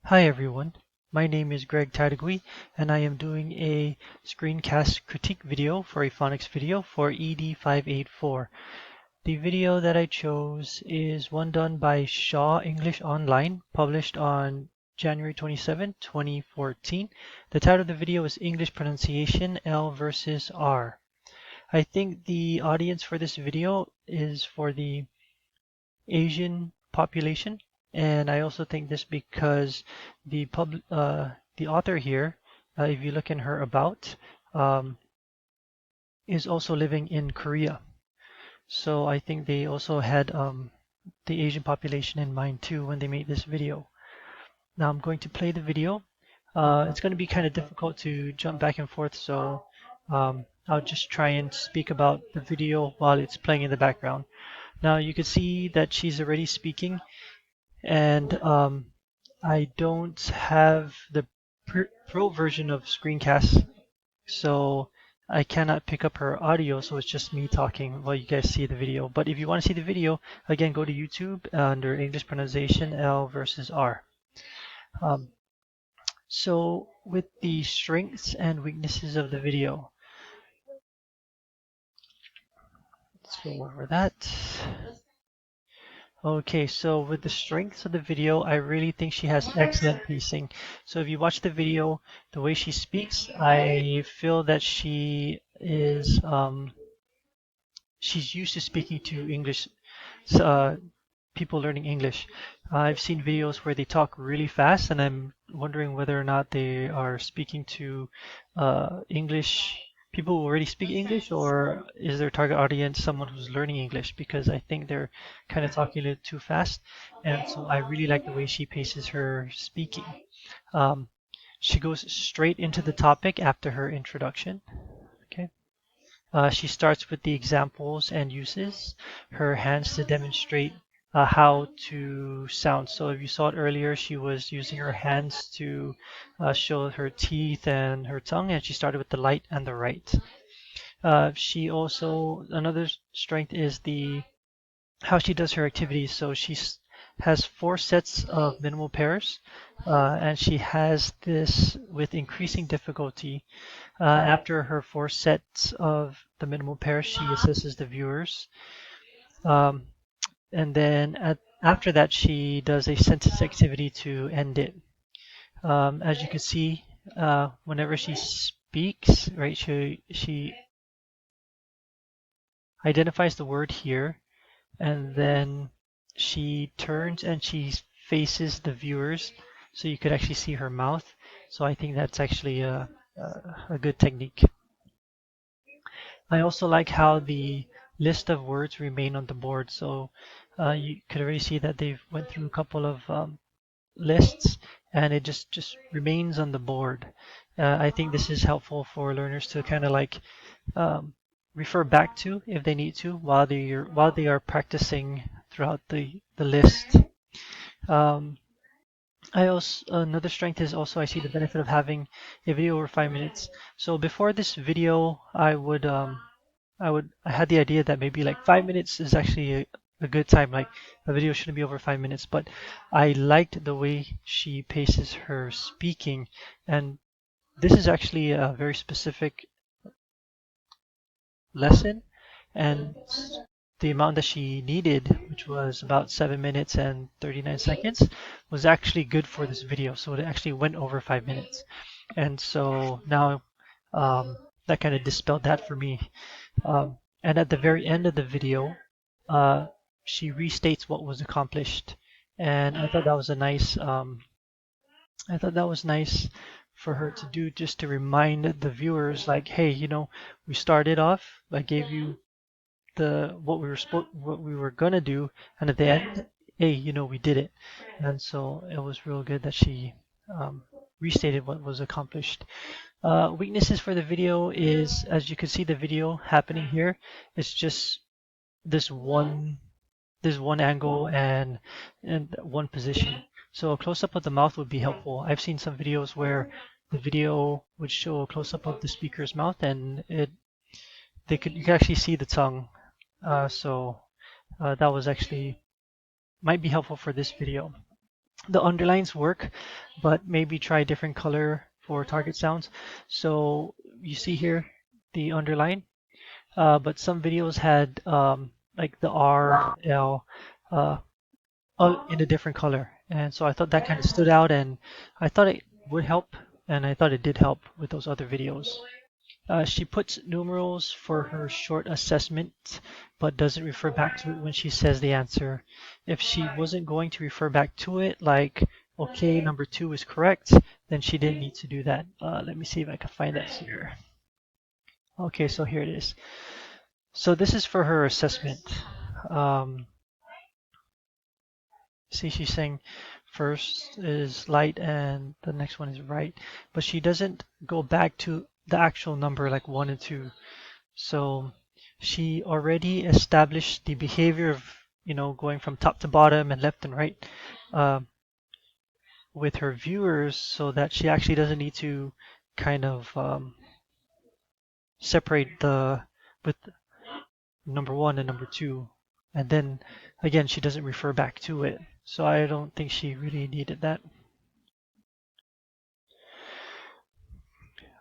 Hi everyone, my name is Greg Tadagui and I am doing a screencast critique video for a phonics video for ED584. The video that I chose is one done by Shaw English Online, published on January 27, 2014. The title of the video is English Pronunciation L versus R. I think the audience for this video is for the Asian population, and I also think this because the author here, if you look in her about, um, is also living in Korea. So I think they also had the Asian population in mind too when they made this video. Now I'm going to play the video. It's going to be kind of difficult to jump back and forth, so I'll just try and speak about the video while it's playing in the background. Now you can see that she's already speaking, and I don't have the pro version of Screencast, so I cannot pick up her audio, so it's just me talking while you guys see the video. But if you want to see the video, again, go to YouTube under English Pronunciation L versus R. So with the strengths and weaknesses of the video, let's go over that. Okay, so with the strengths of the video, I really think she has excellent pacing. So if you watch the video, the way she speaks, I feel that she is she's used to speaking to English people learning English. I've seen videos where they talk really fast, and I'm wondering whether or not they are speaking to English people who already speak English, or is their target audience someone who's learning English? Because I think they're kind of talking a little too fast, and so I really like the way she paces her speaking. Um, she goes straight into the topic after her introduction. Okay. She starts with the examples and uses her hands to demonstrate how to sound. So if you saw it earlier, she was using her hands to show her teeth and her tongue, and she started with the light and the right. She also, another strength is the how she does her activities. So she has 4 sets of minimal pairs, and she has this with increasing difficulty. After her 4 sets of the minimal pairs, she assesses the viewers. And then after that, she does a sentence activity to end it. As you can see, whenever she speaks, right, she identifies the word here, and then she turns and she faces the viewers, so you could actually see her mouth. So I think that's actually a good technique. I also like how the list of words remain on the board. So you could already see that they've went through a couple of lists, and it just remains on the board. I think this is helpful for learners to kind of like refer back to if they need to while they are practicing throughout the list. Another strength is also I see the benefit of having a video over 5 minutes. So before this video, I had the idea that maybe like 5 minutes is actually a good time. Like a video shouldn't be over 5 minutes, but I liked the way she paces her speaking, and this is actually a very specific lesson, and the amount that she needed, which was about 7 minutes and 39 seconds, was actually good for this video. So it actually went over 5 minutes. And so now that kind of dispelled that for me. And at the very end of the video, she restates what was accomplished. And I thought that was a nice, I thought that was nice for her to do, just to remind the viewers, like, hey, we started off, I gave you what we were gonna do, and at the end, hey, we did it. And so it was real good that she restated what was accomplished. Weaknesses for the video is, as you can see the video happening here, it's just this one angle and one position. So a close-up of the mouth would be helpful. I've seen some videos where the video would show a close-up of the speaker's mouth, and you could actually see the tongue. So that was actually might be helpful for this video. The underlines work, but maybe try a different color for target sounds. So you see here the underline, but some videos had like the R, L, uh, in a different color. And so I thought that kind of stood out, and I thought it would help, and I thought it did help with those other videos. She puts numerals for her short assessment, but doesn't refer back to it when she says the answer. If she wasn't going to refer back to it, like, okay, number 2 is correct, then she didn't need to do that. Let me see if I can find that here. Okay, so here it is. So this is for her assessment. Um, See, she's saying first is light and the next one is right, but she doesn't go back to the actual number like 1 and 2. So she already established the behavior of, going from top to bottom and left and right uh, with her viewers, so that she actually doesn't need to kind of separate the with number 1 and number 2. And then again, she doesn't refer back to it. So I don't think she really needed that.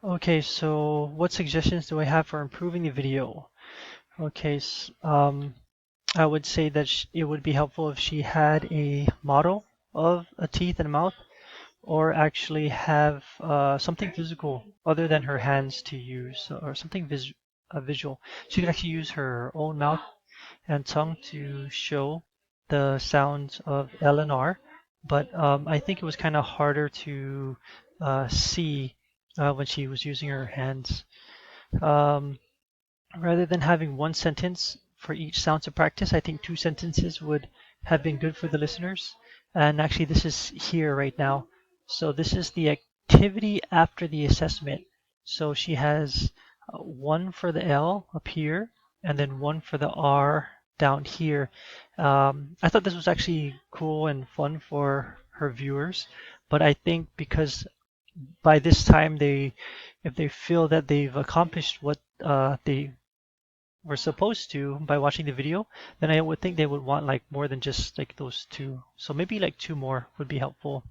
Okay, so what suggestions do I have for improving the video? Okay, I would say that it would be helpful if she had a model of a teeth and a mouth, or actually have something physical other than her hands to use, or something visual. She could actually use her own mouth and tongue to show the sounds of L and R, but I think it was kind of harder to see when she was using her hands. Um, Rather than having one sentence for each sound to practice, I think 2 sentences would have been good for the listeners. And actually, this is here right now. So this is the activity after the assessment. So she has 1 for the L up here, and then 1 for the R down here. I thought this was actually cool and fun for her viewers, but I think because by this time if they feel that they've accomplished what they were supposed to by watching the video, then I would think they would want like more than just like those 2. So maybe like 2 more would be helpful.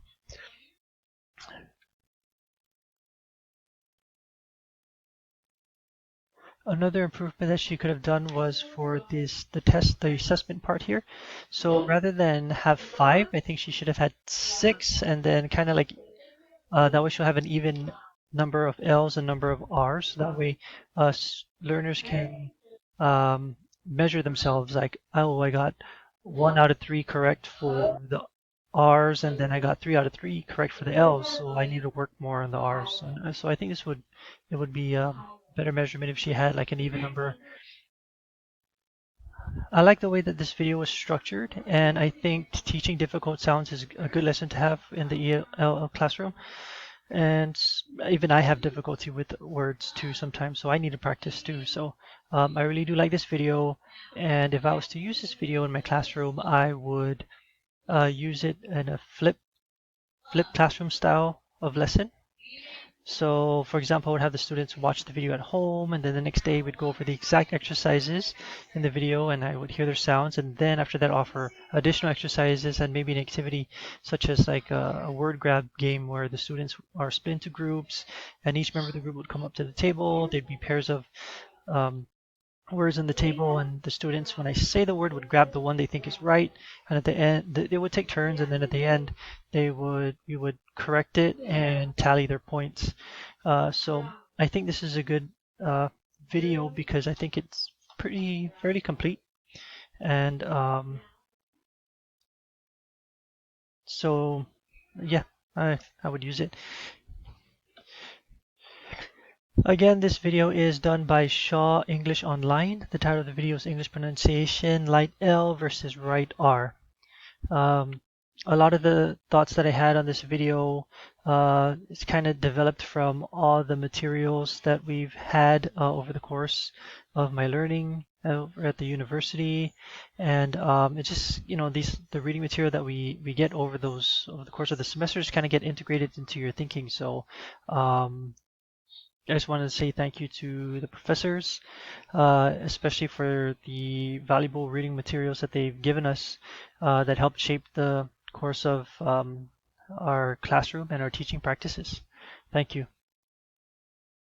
Another improvement that she could have done was for the assessment part here. So rather than have 5, I think she should have had 6, and then kind of like that way she'll have an even number of L's and number of R's. That way learners can measure themselves like, oh, I got 1 out of 3 correct for the R's, and then I got 3 out of 3 correct for the L's, so I need to work more on the R's. And so I think it would be better measurement if she had like an even number. I like the way that this video was structured, and I think teaching difficult sounds is a good lesson to have in the EL classroom. And even I have difficulty with words too sometimes, so I need to practice too. So I really do like this video, and if I was to use this video in my classroom, I would use it in a flip classroom style of lesson. So for example, I would have the students watch the video at home, and then the next day we'd go over the exact exercises in the video, and I would hear their sounds, and then after that offer additional exercises and maybe an activity such as like a word grab game where the students are split into groups, and each member of the group would come up to the table. There'd be pairs of um, words on the table, and the students, when I say the word, would grab the one they think is right, and at the end they would take turns, and then at the end we would correct it and tally their points. So I think this is a good video because I think it's fairly complete, and so yeah, I would use it. Again, this video is done by Shaw English Online. The title of the video is English Pronunciation, Light L versus Right R. A lot of the thoughts that I had on this video is kind of developed from all the materials that we've had over the course of my learning over at the university, and it's just the reading material that we get over the course of the semesters kind of get integrated into your thinking. So I just wanted to say thank you to the professors, especially for the valuable reading materials that they've given us that helped shape the course of our classroom and our teaching practices. Thank you.